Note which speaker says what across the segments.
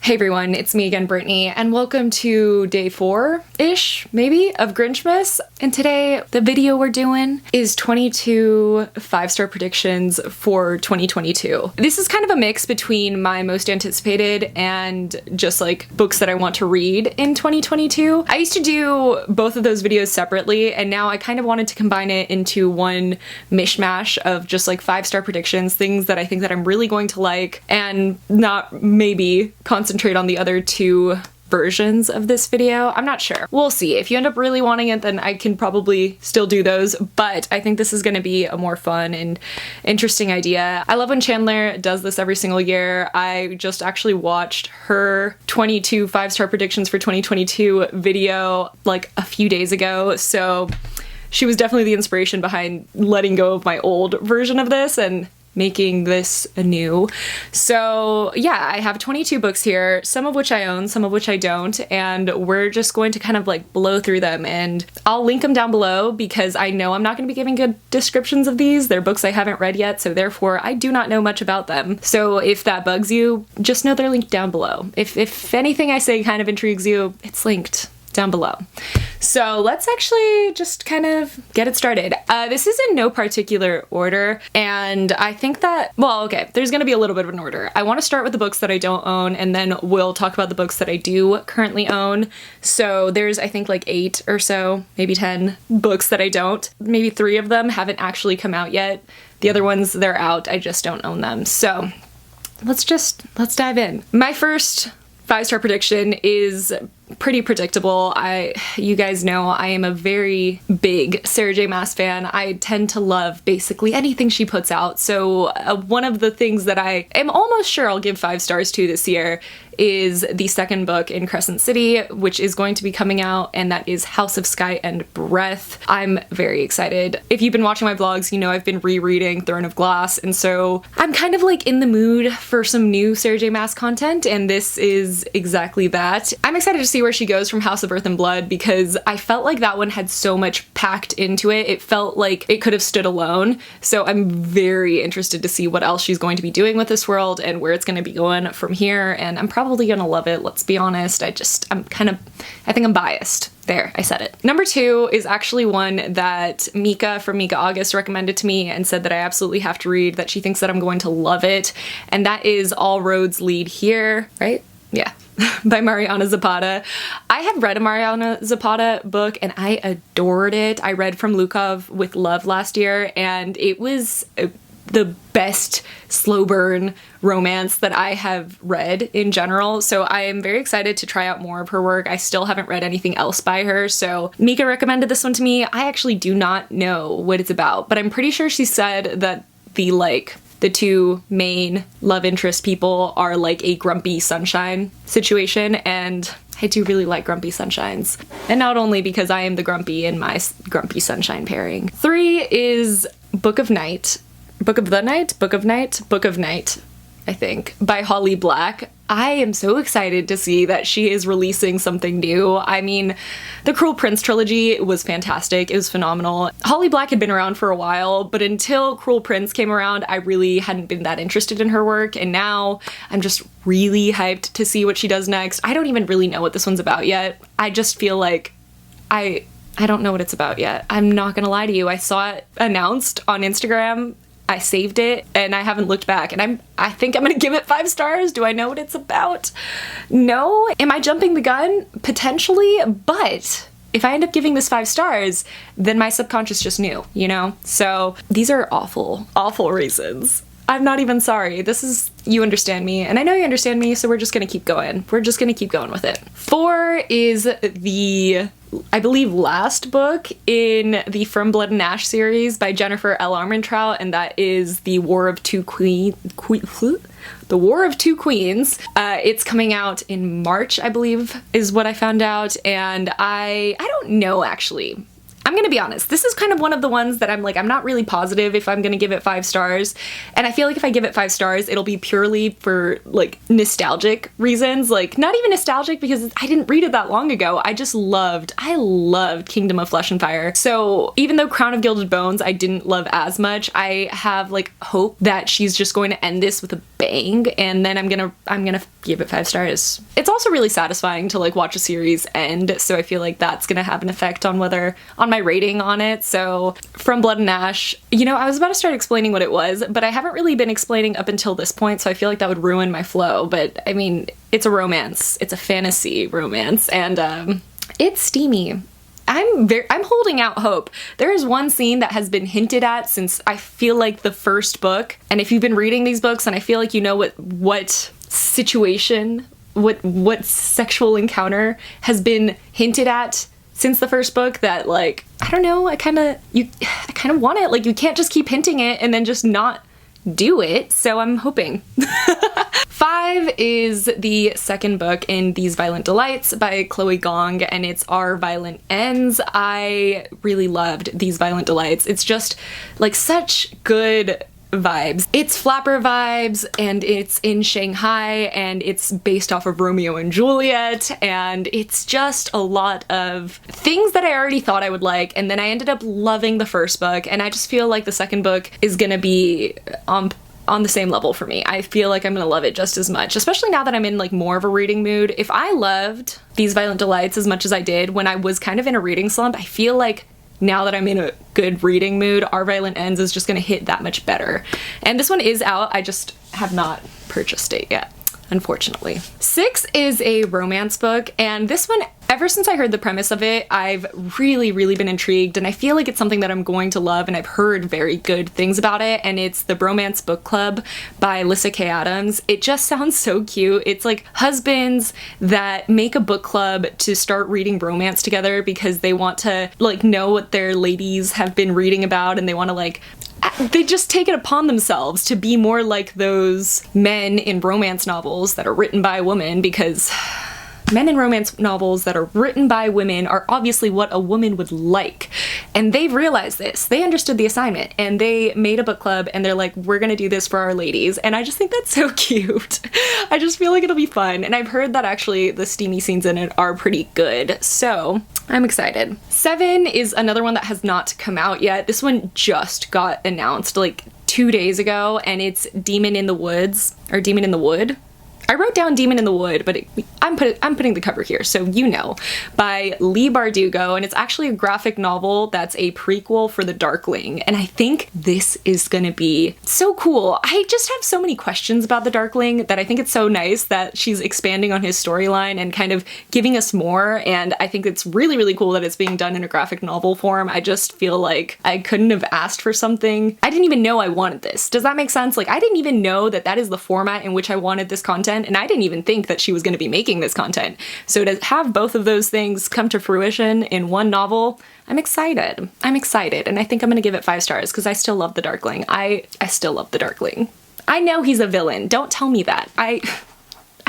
Speaker 1: Hey everyone, it's me again, Brittany, and welcome to day 4-ish, maybe, of Grinchmas. And today, the video we're doing is 22 5-star predictions for 2022. This is kind of a mix between my most anticipated and just like books that I want to read in 2022. I used to do both of those videos separately, and now I kind of wanted to combine it into one mishmash of just like 5-star predictions, things that I think that I'm really going to like, and not maybe concentrate on the other two versions of this video. I'm not sure. We'll see. If you end up really wanting it, then I can probably still do those, but I think this is going to be a more fun and interesting idea. I love when Chandler does this every single year. I just actually watched her 22 5-star predictions for 2022 video like a few days ago, so she was definitely the inspiration behind letting go of my old version of this and making this anew. So yeah, I have 22 books here, some of which I own, some of which I don't, and we're just going to kind of like blow through them, and I'll link them down below because I know I'm not going to be giving good descriptions of these. They're books I haven't read yet, so therefore I do not know much about them. So if that bugs you, just know they're linked down below. If anything I say kind of intrigues you, it's linked down below. So let's actually just kind of get it started. This is in no particular order, and I think that, well, okay, there's gonna be a little bit of an order. I want to start with the books that I don't own, and then we'll talk about the books that I do currently own. So there's, I think, like 8 or so, maybe 10 books that I don't. Maybe 3 of them haven't actually come out yet. The other ones, they're out, I just don't own them. So let's dive in. My first 5-star prediction is pretty predictable. You guys know I am a very big Sarah J. Maas fan. I tend to love basically anything she puts out. So one of the things that I am almost sure I'll give 5 stars to this year is the second book in Crescent City, which is going to be coming out, and that is House of Sky and Breath. I'm very excited. If you've been watching my vlogs, you know I've been rereading Throne of Glass, and so I'm kind of like in the mood for some new Sarah J. Maas content, and this is exactly that. I'm excited to see where she goes from House of Earth and Blood because I felt like that one had so much packed into it. It felt like it could have stood alone, so I'm very interested to see what else she's going to be doing with this world and where it's going to be going from here, and I'm probably gonna love it, let's be honest. I think I'm biased. There, I said it. Number 2 is actually one that Mika from Mika August recommended to me and said that I absolutely have to read, that she thinks that I'm going to love it, and that is All Roads Lead Here, right? Yeah. By Mariana Zapata. I had read a Mariana Zapata book and I adored it. I read From Lukov with Love last year, and it was the best slow burn romance that I have read in general, so I am very excited to try out more of her work. I still haven't read anything else by her, so Mika recommended this one to me. I actually do not know what it's about, but I'm pretty sure she said that the 2 main love interest people are like a grumpy sunshine situation, and I do really like grumpy sunshines. And not only because I am the grumpy in my grumpy sunshine pairing. 3 is Book of Night, I think, by Holly Black. I am so excited to see that she is releasing something new. I mean, the Cruel Prince trilogy was fantastic. It was phenomenal. Holly Black had been around for a while, but until Cruel Prince came around, I really hadn't been that interested in her work, and now I'm just really hyped to see what she does next. I don't even really know what this one's about yet. I just feel like I don't know what it's about yet. I'm not gonna lie to you. I saw it announced on Instagram, I saved it, and I haven't looked back, and I think I'm gonna give it 5 stars. Do I know what it's about? No. Am I jumping the gun? Potentially, but if I end up giving this 5 stars, then my subconscious just knew, you know? So these are awful, awful reasons. I'm not even sorry. This is, you understand me, and I know you understand me, so we're just gonna keep going. We're just gonna keep going with it. 4 is the, I believe, last book in the From Blood and Ash series by Jennifer L. Armentrout, and that is The War of Two Queens. The War of Two Queens. It's coming out in March, I believe, is what I found out, and I don't know, actually. I'm gonna be honest, this is kind of one of the ones that I'm like, I'm not really positive if I'm gonna give it 5 stars. And I feel like if I give it 5 stars, it'll be purely for like nostalgic reasons. Like not even nostalgic because I didn't read it that long ago. I loved Kingdom of Flesh and Fire. So even though Crown of Gilded Bones I didn't love as much, I have like hope that she's just going to end this with a bang, and then I'm gonna give it 5 stars. It's also really satisfying to like watch a series end, so I feel like that's gonna have an effect on my rating on it. So From Blood and Ash, you know, I was about to start explaining what it was, but I haven't really been explaining up until this point, so I feel like that would ruin my flow. But I mean, it's a romance. It's a fantasy romance, and it's steamy. I'm holding out hope. There is one scene that has been hinted at since I feel like the first book, and if you've been reading these books, and I feel like you know what situation, what sexual encounter has been hinted at since the first book, that like, I don't know, I kind of want it. Like, you can't just keep hinting it and then just not do it, so I'm hoping. 5 is the second book in These Violent Delights by Chloe Gong, and it's Our Violent Ends. I really loved These Violent Delights. It's just like such good vibes. It's flapper vibes, and it's in Shanghai, and it's based off of Romeo and Juliet, and it's just a lot of things that I already thought I would like, and then I ended up loving the first book, and I just feel like the second book is gonna be on the same level for me. I feel like I'm gonna love it just as much, especially now that I'm in like more of a reading mood. If I loved These Violent Delights as much as I did when I was kind of in a reading slump, I feel like now that I'm in a good reading mood, Our Violent Ends is just gonna hit that much better. And this one is out, I just have not purchased it yet, unfortunately. 6 is a romance book, and this one, ever since I heard the premise of it, I've really been intrigued, and I feel like it's something that I'm going to love, and I've heard very good things about it, and it's The Bromance Book Club by Lyssa Kay Adams. It just sounds so cute. It's like husbands that make a book club to start reading romance together because they want to like know what their ladies have been reading about, and they want to like, they just take it upon themselves to be more like those men in romance novels that are written by a woman, because men in romance novels that are written by women are obviously what a woman would like. And they've realized this. They understood the assignment, and they made a book club, and they're like, we're gonna do this for our ladies. And I just think that's so cute. I just feel like it'll be fun. And I've heard that actually the steamy scenes in it are pretty good. So I'm excited. 7 is another one that has not come out yet. This one just got announced like 2 days ago, and it's Demon in the Woods, or Demon in the Wood. I wrote down Demon in the Wood, but I'm putting the cover here, so you know, by Leigh Bardugo, and it's actually a graphic novel that's a prequel for The Darkling, and I think this is gonna be so cool. I just have so many questions about The Darkling that I think it's so nice that she's expanding on his storyline and kind of giving us more, and I think it's really cool that it's being done in a graphic novel form. I just feel like I couldn't have asked for something. I didn't even know I wanted this. Does that make sense? Like, I didn't even know that that is the format in which I wanted this content, and I didn't even think that she was going to be making this content. So to have both of those things come to fruition in one novel, I'm excited. I'm excited, and I think I'm going to give it 5 stars because I still love the Darkling. I still love the Darkling. I know he's a villain. Don't tell me that. I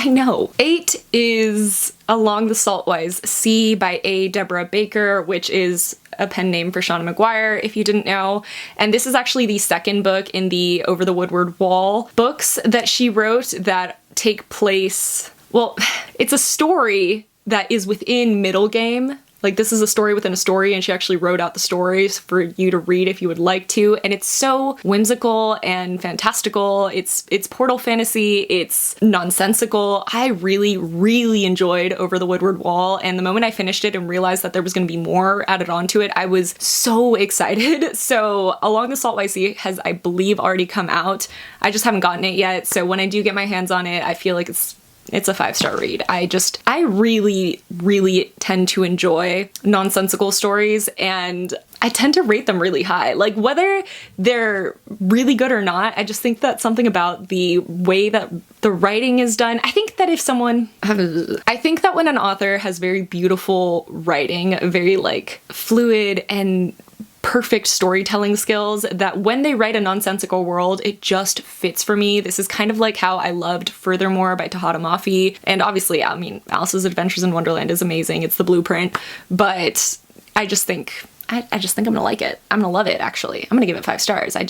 Speaker 1: know. 8 is Along the Saltwise Sea by A. Deborah Baker, which is a pen name for Shauna Maguire, if you didn't know. And this is actually the second book in the Over the Woodward Wall books that she wrote that take place, well, it's a story that is within Middle Game. Like, this is a story within a story, and she actually wrote out the stories for you to read if you would like to, and it's so whimsical and fantastical. It's portal fantasy, it's nonsensical. I really enjoyed Over the Woodward Wall, and the moment I finished it and realized that there was going to be more added onto it, I was so excited. So Along the Saltwise Sea has, I believe, already come out. I just haven't gotten it yet, so when I do get my hands on it, I feel like it's a 5-star read. I really tend to enjoy nonsensical stories, and I tend to rate them really high. Like, whether they're really good or not, I just think that something about the way that the writing is done. I think that when an author has very beautiful writing, very like fluid and perfect storytelling skills, that when they write a nonsensical world, it just fits for me. This is kind of like how I loved Furthermore by Tahata Mafi. And obviously, I mean, Alice's Adventures in Wonderland is amazing. It's the blueprint. But I just think I just think I'm gonna like it. I'm gonna love it, actually. I'm gonna give it 5 stars. I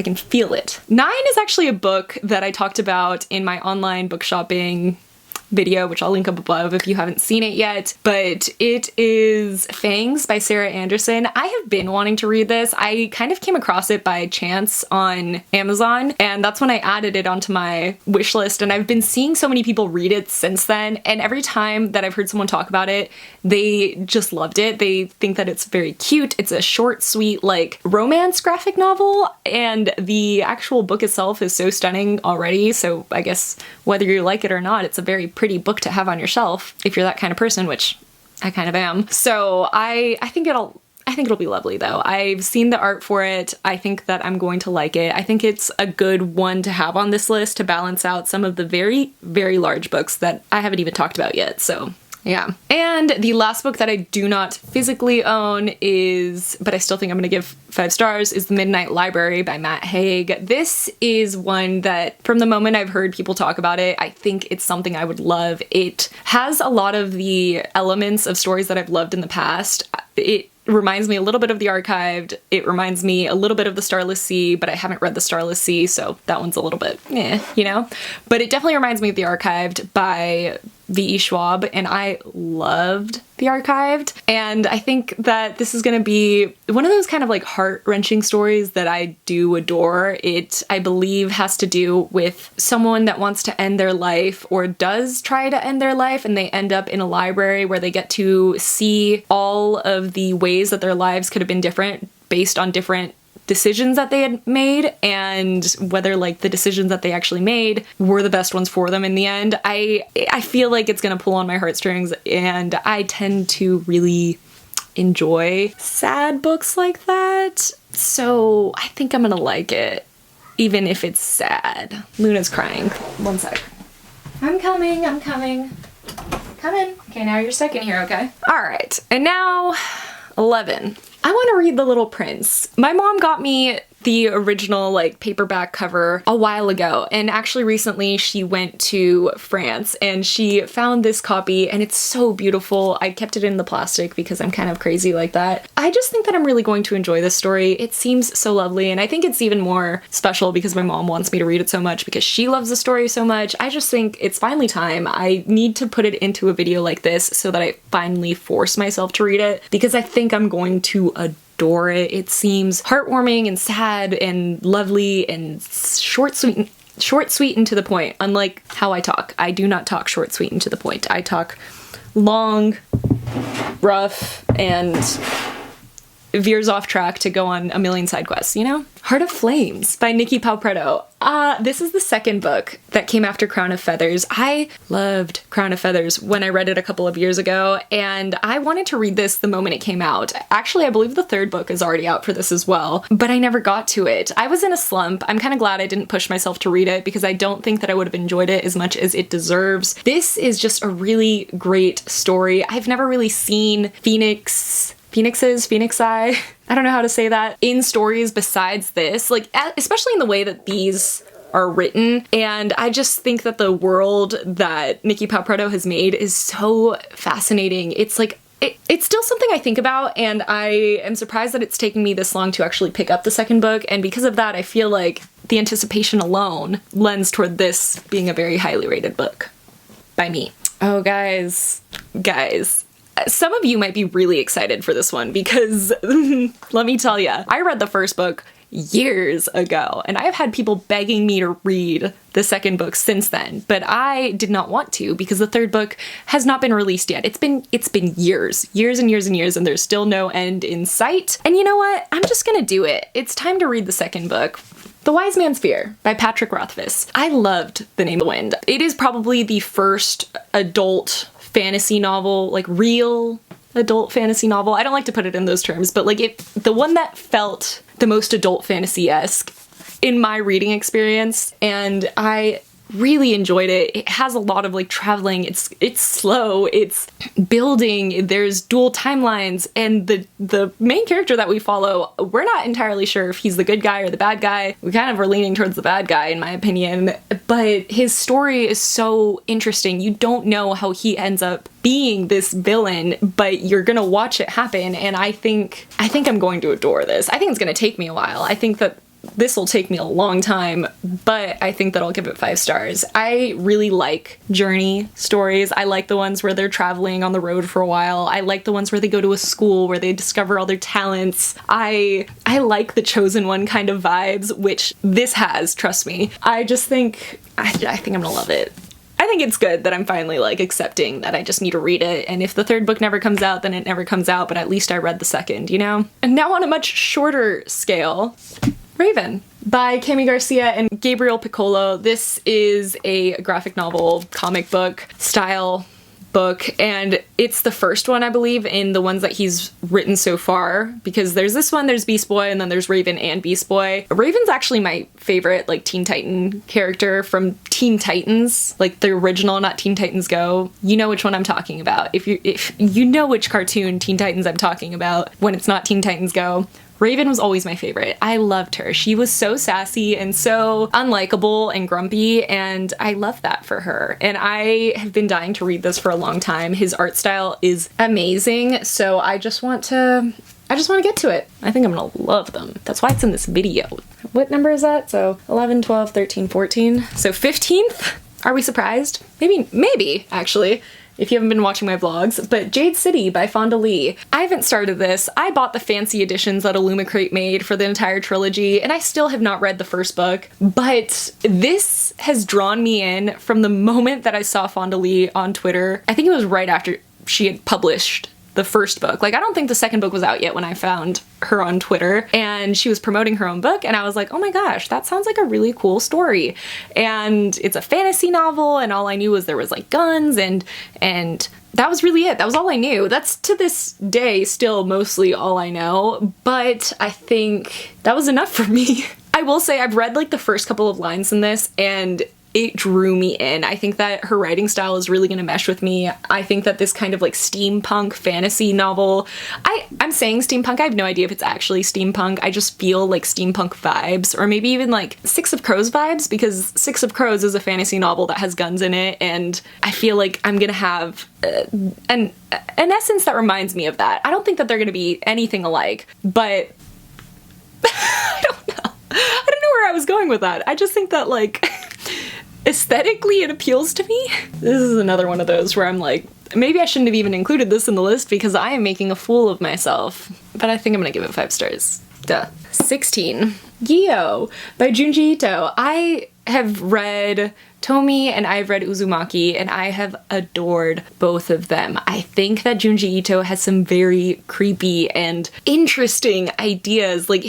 Speaker 1: can feel it. 9 is actually a book that I talked about in my online book shopping video, which I'll link up above if you haven't seen it yet, but it is Fangs by Sarah Anderson. I have been wanting to read this. I kind of came across it by chance on Amazon, and that's when I added it onto my wish list, and I've been seeing so many people read it since then, and every time that I've heard someone talk about it, they just loved it. They think that it's very cute. It's a short, sweet, like, romance graphic novel, and the actual book itself is so stunning already, so I guess whether you like it or not, it's a very pretty book to have on your shelf if you're that kind of person, which I kind of am. So I think it'll be lovely though. I've seen the art for it. I think that I'm going to like it. I think it's a good one to have on this list to balance out some of the very, very large books that I haven't even talked about yet. So yeah. And the last book that I do not physically own but I still think I'm gonna give 5 stars, is The Midnight Library by Matt Haig. This is one that from the moment I've heard people talk about it, I think it's something I would love. It has a lot of the elements of stories that I've loved in the past. It reminds me a little bit of The Archived. It reminds me a little bit of The Starless Sea, but I haven't read The Starless Sea, so that one's a little bit you know? But it definitely reminds me of The Archived by V.E. Schwab, and I loved The Archived, and I think that this is gonna be one of those kind of like heart-wrenching stories that I do adore. It, I believe, has to do with someone that wants to end their life or does try to end their life, and they end up in a library where they get to see all of the ways that their lives could have been different based on different decisions that they had made, and whether like the decisions that they actually made were the best ones for them in the end. I feel like it's gonna pull on my heartstrings, and I tend to really enjoy sad books like that, so I think I'm gonna like it, even if it's sad. Luna's crying. One sec. I'm coming. Come in. Okay, now you're stuck in here, okay? All right, and now 11. I want to read The Little Prince. My mom got me the original like paperback cover a while ago, and actually recently she went to France and she found this copy, and it's so beautiful. I kept it in the plastic because I'm kind of crazy like that. I just think that I'm really going to enjoy this story. It seems so lovely, and I think it's even more special because my mom wants me to read it so much because she loves the story so much. I just think it's finally time. I need to put it into a video like this so that I finally force myself to read it, because I think I'm going to adore it. It seems heartwarming and sad and lovely and short, sweet, and to the point. Unlike how I talk. I do not talk short, sweet, and to the point. I talk long, rough, and veers off track to go on a million side quests, you know? Heart of Flames by Nikki Palpretto. This is the second book that came after Crown of Feathers. I loved Crown of Feathers when I read it a couple of years ago, and I wanted to read this the moment it came out. Actually, I believe the third book is already out for this as well, but I never got to it. I was in a slump. I'm kind of glad I didn't push myself to read it because I don't think that I would have enjoyed it as much as it deserves. This is just a really great story. I've never really seen Phoenixi, I don't know how to say that, in stories besides this, like especially in the way that these are written, and I just think that the world that Nikki Palpretto has made is so fascinating. It's like it's still something I think about, and I am surprised that it's taken me this long to actually pick up the second book, and because of that I feel like the anticipation alone lends toward this being a very highly rated book by me. Oh guys, some of you might be really excited for this one because let me tell you, I read the first book years ago, and I've had people begging me to read the second book since then, but I did not want to because the third book has not been released yet. It's been years and years, and there's still no end in sight. And you know what? I'm just gonna do it. It's time to read the second book. The Wise Man's Fear by Patrick Rothfuss. I loved The Name of the Wind. It is probably the first adult fantasy novel, like real adult fantasy novel. I don't like to put it in those terms, but like the one that felt the most adult fantasy-esque in my reading experience, and I really enjoyed it. It has a lot of like traveling. It's slow. It's building. There's dual timelines, and the main character that we follow, we're not entirely sure if he's the good guy or the bad guy. We kind of are leaning towards the bad guy, in my opinion. But his story is so interesting. You don't know how he ends up being this villain, but you're gonna watch it happen. And I think I'm going to adore this. I think it's gonna take me a while. I think that this will take me a long time, but I think that I'll give it 5 stars. I really like journey stories. I like the ones where they're traveling on the road for a while. I like the ones where they go to a school where they discover all their talents. I like the chosen one kind of vibes, which this has, trust me. I think I'm gonna love it. I think it's good that I'm finally like accepting that I just need to read it, and if the 3rd book never comes out, then it never comes out, but at least I read the 2nd, you know? And now on a much shorter scale, Raven by Cami Garcia and Gabriel Piccolo. This is a graphic novel, comic book style book, and it's the first one, I believe, in the ones that he's written so far, because there's this one, there's Beast Boy, and then there's Raven and Beast Boy. Raven's actually my favorite like Teen Titan character from Teen Titans, like the original, not Teen Titans Go. You know which one I'm talking about. If you know which cartoon Teen Titans I'm talking about when it's not Teen Titans Go. Raven was always my favorite. I loved her. She was so sassy and so unlikable and grumpy, and I love that for her. And I have been dying to read this for a long time. His art style is amazing, so I just want to get to it. I think I'm gonna love them. That's why it's in this video. What number is that? So 11, 12, 13, 14. So 15th? Are we surprised? Maybe, actually, if you haven't been watching my vlogs, but Jade City by Fonda Lee. I haven't started this. I bought the fancy editions that Illumicrate made for the entire trilogy, and I still have not read the first book, but this has drawn me in from the moment that I saw Fonda Lee on Twitter. I think it was right after she had published the first book. Like, I don't think the second book was out yet when I found her on Twitter, and she was promoting her own book, and I was like, oh my gosh, that sounds like a really cool story. And it's a fantasy novel, and all I knew was there was like guns, and that was really it. That was all I knew. That's to this day still mostly all I know, but I think that was enough for me. I will say I've read like the first couple of lines in this, and it drew me in. I think that her writing style is really gonna mesh with me. I think that this kind of like steampunk fantasy novel, I'm saying steampunk, I have no idea if it's actually steampunk. I just feel like steampunk vibes, or maybe even like Six of Crows vibes, because Six of Crows is a fantasy novel that has guns in it, and I feel like I'm gonna have an essence that reminds me of that. I don't think that they're gonna be anything alike, but I don't know. I don't know where I was going with that. I just think that like aesthetically it appeals to me. This is another one of those where I'm like, maybe I shouldn't have even included this in the list because I am making a fool of myself. But I think I'm gonna give it 5 stars. Duh. 16. Gyo by Junji Ito. I have read Tomi and I've read Uzumaki, and I have adored both of them. I think that Junji Ito has some very creepy and interesting ideas. Like,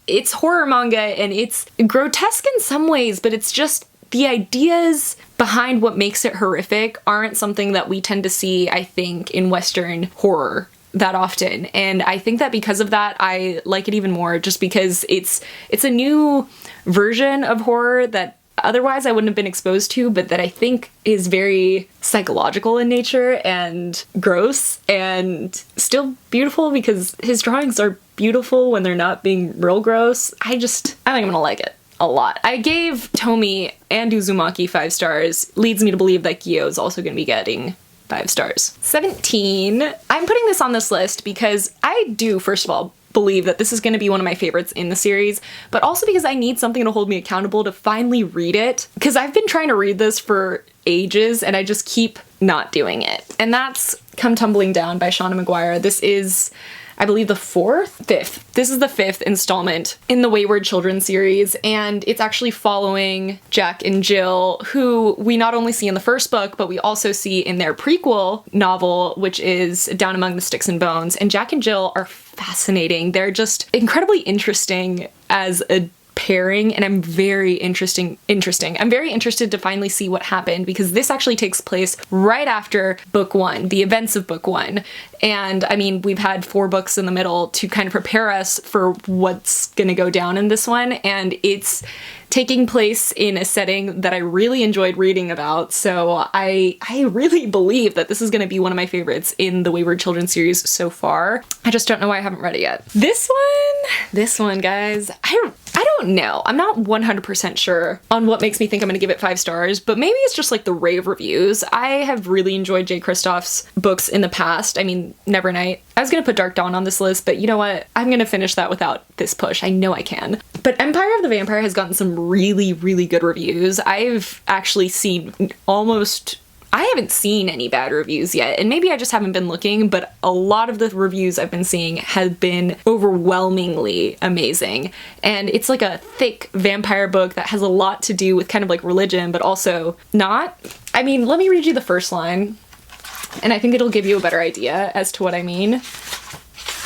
Speaker 1: it's horror manga and it's grotesque in some ways, but it's just the ideas behind what makes it horrific aren't something that we tend to see, I think, in Western horror that often. And I think that because of that, I like it even more, just because it's a new version of horror that otherwise I wouldn't have been exposed to, but that I think is very psychological in nature and gross and still beautiful, because his drawings are beautiful when they're not being real gross. I think I'm gonna like it a lot. I gave Tomi and Uzumaki 5 stars. Leads me to believe that Gyo is also gonna be getting 5 stars. 17. I'm putting this on this list because I do, first of all, believe that this is going to be one of my favorites in the series, but also because I need something to hold me accountable to finally read it, because I've been trying to read this for ages and I just keep not doing it. And that's Come Tumbling Down by Shauna McGuire. This is, I believe, the 5th. This is the 5th installment in the Wayward Children series, and it's actually following Jack and Jill, who we not only see in the first book, but we also see in their prequel novel, which is Down Among the Sticks and Bones. And Jack and Jill are fascinating. They're just incredibly interesting as a pairing, and I'm very interesting. I'm very interested to finally see what happened, because this actually takes place right after book one, the events of book one. And I mean, we've had 4 books in the middle to kind of prepare us for what's gonna go down in this one, and it's taking place in a setting that I really enjoyed reading about, so I really believe that this is gonna be one of my favorites in the Wayward Children series so far. I just don't know why I haven't read it yet. This one, guys, I don't know. I'm not 100% sure on what makes me think I'm gonna give it 5 stars, but maybe it's just like the rave reviews. I have really enjoyed Jay Kristoff's books in the past. I mean, Nevernight. I was gonna put Dark Dawn on this list, but you know what? I'm gonna finish that without this push. I know I can. But Empire of the Vampire has gotten some really, really good reviews. I've actually seen I haven't seen any bad reviews yet, and maybe I just haven't been looking, but a lot of the reviews I've been seeing have been overwhelmingly amazing. And it's like a thick vampire book that has a lot to do with kind of like religion, but also not. I mean, let me read you the first line, and I think it'll give you a better idea as to what I mean.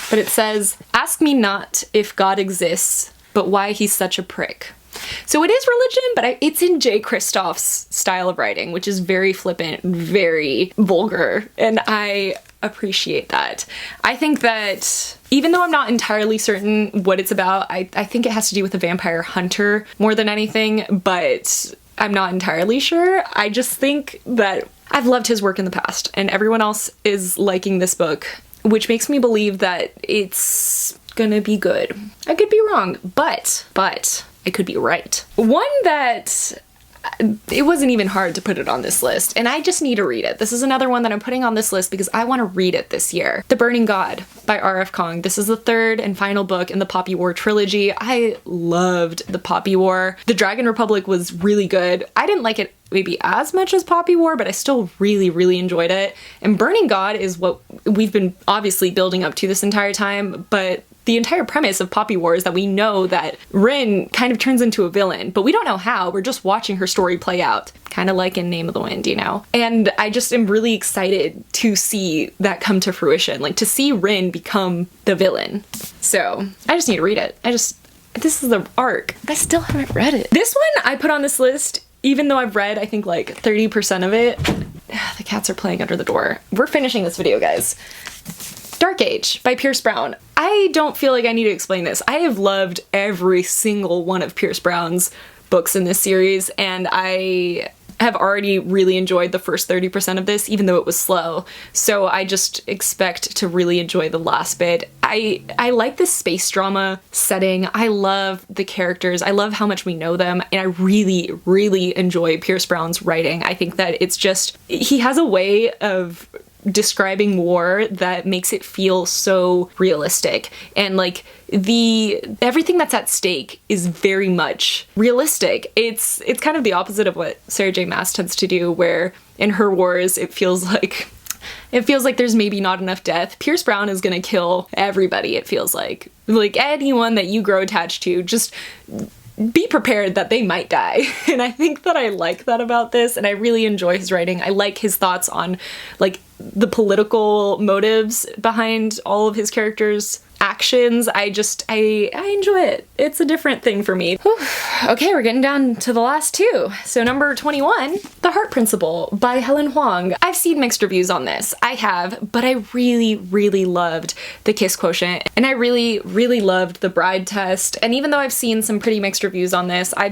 Speaker 1: But it says, "Ask me not if God exists, but why he's such a prick." So it is religion, but it's in Jay Kristoff's style of writing, which is very flippant, very vulgar, and I appreciate that. I think that even though I'm not entirely certain what it's about, I think it has to do with a vampire hunter more than anything, but I'm not entirely sure. I just think that I've loved his work in the past, and everyone else is liking this book, which makes me believe that it's gonna be good. I could be wrong, but I could be right. One that it wasn't even hard to put it on this list, and I just need to read it. This is another one that I'm putting on this list because I want to read it this year. The Burning God by R.F. Kong. This is the 3rd and final book in the Poppy War trilogy. I loved the Poppy War. The Dragon Republic was really good. I didn't like it maybe as much as Poppy War, but I still really, really enjoyed it. And Burning God is what we've been obviously building up to this entire time, but the entire premise of Poppy War is that we know that Rin kind of turns into a villain, but we don't know how. We're just watching her story play out. Kind of like in Name of the Wind, you know? And I just am really excited to see that come to fruition, like to see Rin become the villain. So I just need to read it. This is the arc. I still haven't read it. This one I put on this list, even though I've read, I think like 30% of it. The cats are playing under the door. We're finishing this video, guys. Dark Age by Pierce Brown. I don't feel like I need to explain this. I have loved every single one of Pierce Brown's books in this series, and I have already really enjoyed the first 30% of this, even though it was slow. So I just expect to really enjoy the last bit. I like this space drama setting. I love the characters. I love how much we know them, and I really, really enjoy Pierce Brown's writing. I think that it's just, he has a way of describing war that makes it feel so realistic, and like everything that's at stake is very much realistic. It's kind of the opposite of what Sarah J Maas tends to do, where in her wars it feels like there's maybe not enough death. Pierce Brown is gonna kill everybody, it feels like anyone that you grow attached to, just be prepared that they might die. And I think that I like that about this, and I really enjoy his writing. I like his thoughts on like the political motives behind all of his characters' actions. I enjoy it. It's a different thing for me. Whew. Okay, we're getting down to the last 2. So number 21, The Heart Principle by Helen Huang. I've seen mixed reviews on this. I have, but I really, really loved The Kiss Quotient, and I really, really loved The Bride Test. And even though I've seen some pretty mixed reviews on this, I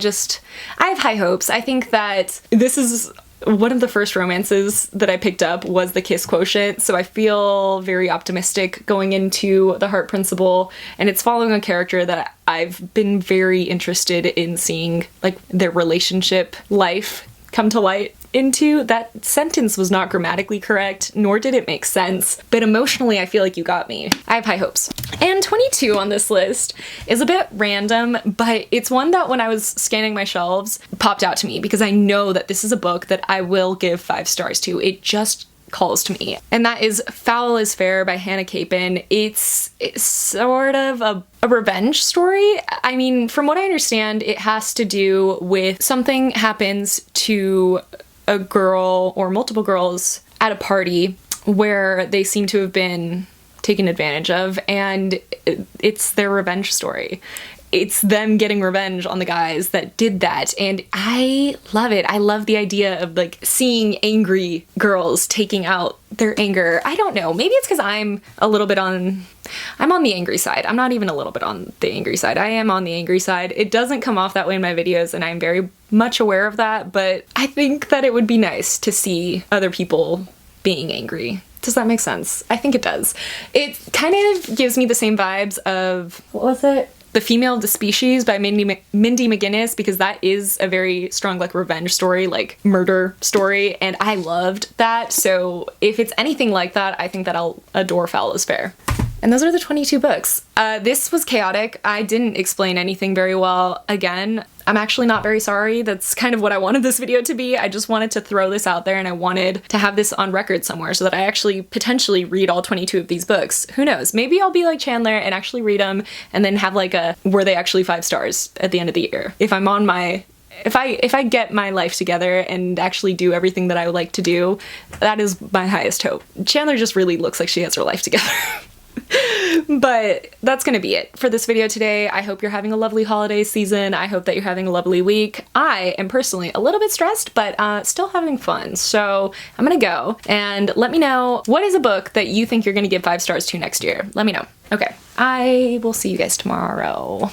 Speaker 1: have high hopes. I think that this is one of the first romances that I picked up was The Kiss Quotient, so I feel very optimistic going into The Heart Principle, and it's following a character that I've been very interested in seeing, like, their relationship life come to light into. That sentence was not grammatically correct, nor did it make sense, but emotionally I feel like you got me. I have high hopes. And 22 on this list is a bit random, but it's one that when I was scanning my shelves popped out to me because I know that this is a book that I will give 5 stars to. It just calls to me. And that is Foul is Fair by Hannah Capin. It's sort of a revenge story. I mean, from what I understand, it has to do with something happens to a girl or multiple girls at a party where they seem to have been taken advantage of, and it's their revenge story. it's them getting revenge on the guys that did that. And I love it. I love the idea of like seeing angry girls taking out their anger. I don't know. Maybe it's because I'm on the angry side. I'm not even a little bit on the angry side. I am on the angry side. It doesn't come off that way in my videos, and I'm very much aware of that, but I think that it would be nice to see other people being angry. Does that make sense? I think it does. It kind of gives me the same vibes of, what was it? The Female of the Species by Mindy McGinnis, because that is a very strong like revenge story, like murder story, and I loved that. So if it's anything like that, I think that I'll adore Foul is Fair. And those are the 22 books. This was chaotic. I didn't explain anything very well. Again, I'm actually not very sorry. That's kind of what I wanted this video to be. I just wanted to throw this out there, and I wanted to have this on record somewhere so that I actually potentially read all 22 of these books. Who knows? Maybe I'll be like Chandler and actually read them and then have like a, were they actually 5 stars at the end of the year? If I'm on my, if I get my life together and actually do everything that I would like to do, that is my highest hope. Chandler just really looks like she has her life together. But that's gonna be it for this video today. I hope you're having a lovely holiday season. I hope that you're having a lovely week. I am personally a little bit stressed, but still having fun. So I'm gonna go, and let me know, what is a book that you think you're gonna give 5 stars to next year? Let me know. Okay, I will see you guys tomorrow.